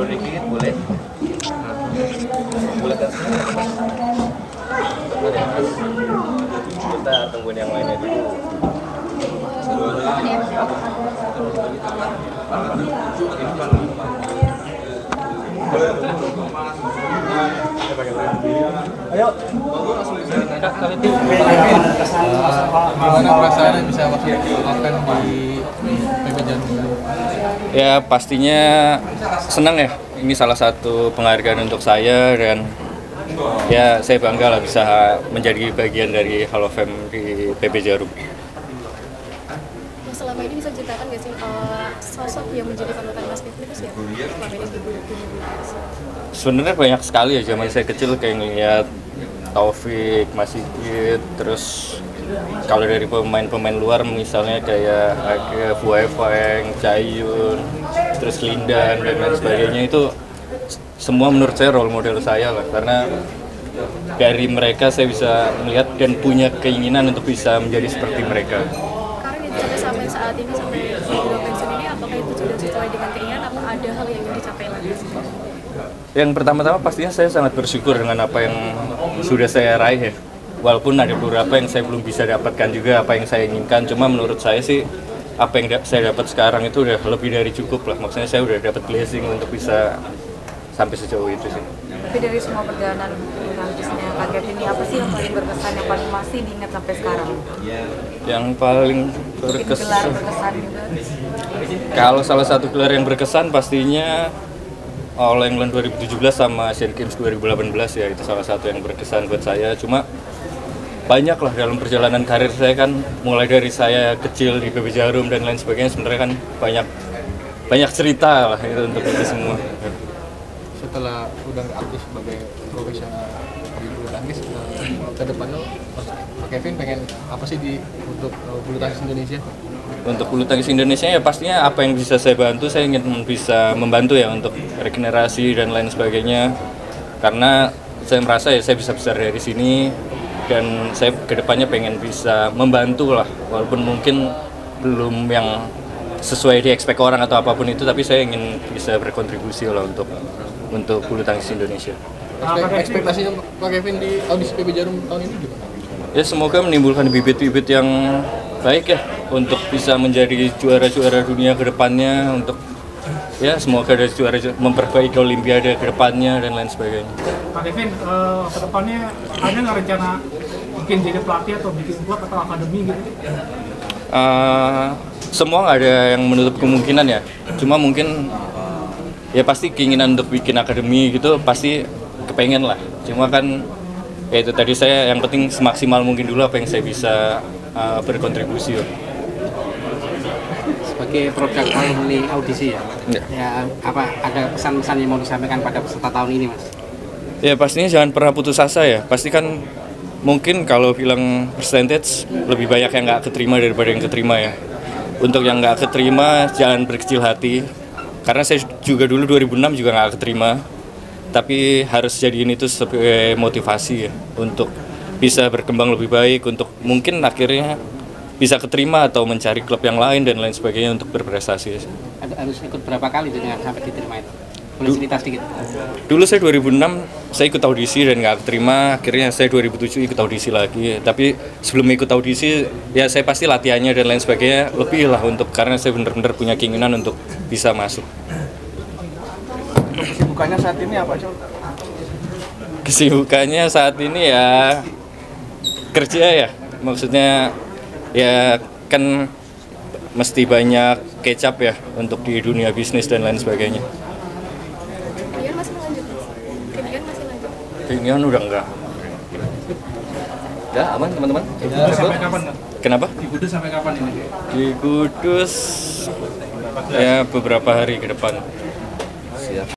mundur dikit boleh. Boleh kan? Kita tungguin yang lainnya dulu. Ayo. Gimana perasaannya bisa makan di PB Jarum? Ya pastinya senang ya. Ini salah satu penghargaan untuk saya dan ya saya bangga lah bisa menjadi bagian dari Hall of Fame di PB Jarum. Selama ini bisa ceritakan nggak sih sosok yang menjadi panutan Mas Kevin itu siapa? Selama ini di dunia Sebenarnya banyak sekali ya, zaman saya kecil kayak ngeliat Taufik, Mas Sigit, terus kalau dari pemain-pemain luar misalnya kayak Aga, Fuefeng, Cayun, terus Lindan dan lain sebagainya, itu semua menurut saya role model saya lah, karena dari mereka saya bisa melihat dan punya keinginan untuk bisa menjadi seperti mereka. sampai saat ini sampai di pensiun ini, apakah itu sudah sesuai dengan keinginan atau ada hal yang ingin dicapai lagi? Yang pertama-tama pastinya saya sangat bersyukur dengan apa yang sudah saya raih ya. Walaupun ada beberapa yang saya belum bisa dapatkan juga apa yang saya inginkan, cuma menurut saya sih apa yang saya dapat sekarang itu udah lebih dari cukup lah. Maksudnya saya udah dapat blessing untuk bisa sampai sejauh itu sih. Tapi dari semua perjalanan tangkisnya Kak Kevin ini, apa sih yang paling berkesan, yang paling masih diingat sampai sekarang? Yang paling Gelar berkesan juga. Kalau salah satu gelar yang berkesan pastinya All England 2017 sama Asian Games 2018 ya, itu salah satu yang berkesan buat saya. Cuma banyak lah dalam perjalanan karir saya kan, mulai dari saya kecil di PB Jarum dan lain sebagainya, sebenarnya kan banyak cerita lah itu untuk itu semua. Setelah udah aktif sebagai profesional di bulu tangkis, ke depannya Pak Kevin pengen apa sih untuk bulu tangkis Indonesia? Untuk bulu tangkis Indonesia ya pastinya apa yang bisa saya bantu, saya ingin bisa membantu ya untuk regenerasi dan lain sebagainya, karena saya merasa ya saya bisa besar dari sini dan saya kedepannya pengen bisa membantu lah, walaupun mungkin belum yang sesuai di expect orang atau apapun itu, tapi saya ingin bisa berkontribusi lah untuk bulu tangkis Indonesia. Ekspektasinya Pak Kevin di audisi PB Jarum tahun ini gimana? Ya semoga menimbulkan bibit-bibit yang baik ya untuk bisa menjadi juara-juara dunia ke depannya, untuk ya semoga ada juara memperbaiki Olimpiade ke depannya dan lain sebagainya. Pak Kevin, ke depannya ada nggak rencana bikin jadi pelatih atau bikin klub atau akademi gitu? Semua nggak ada yang menutup kemungkinan ya, cuma mungkin ya pasti keinginan untuk bikin akademi gitu pasti kepengen lah, cuma kan ya itu tadi, saya yang penting semaksimal mungkin dulu apa yang saya bisa berkontribusi. Sebagai produk alumni audisi ya, ya apa ada pesan-pesan yang mau disampaikan pada peserta tahun ini, Mas? Ya pastinya jangan pernah putus asa ya, pasti kan mungkin kalau bilang percentage lebih banyak yang nggak keterima daripada yang keterima ya. Untuk yang nggak keterima jangan berkecil hati, karena saya juga dulu 2006 juga nggak keterima, tapi harus jadiin itu sebagai motivasi ya untuk bisa berkembang lebih baik, untuk mungkin akhirnya bisa keterima atau mencari klub yang lain dan lain sebagainya untuk berprestasi. Harus ikut berapa kali dengan sampai diterima itu? Boleh cerita sedikit? Dulu saya 2006 saya ikut audisi dan nggak keterima, akhirnya saya 2007 ikut audisi lagi. Tapi sebelum ikut audisi ya saya pasti latihannya dan lain sebagainya lebih lah, untuk karena saya benar-benar punya keinginan untuk bisa masuk. Kesibukannya saat ini apa, Cok? Kesibukannya saat ini ya kerja ya, maksudnya ya kan mesti banyak kecap ya untuk di dunia bisnis dan lain sebagainya. Kemudian masih lanjut, kemudian masih lanjut. Keinginan udah enggak. Udah aman teman-teman? Sampai kapan? Kenapa? Di Kudus sampai kapan ini? Di Kudus ya beberapa hari ke depan.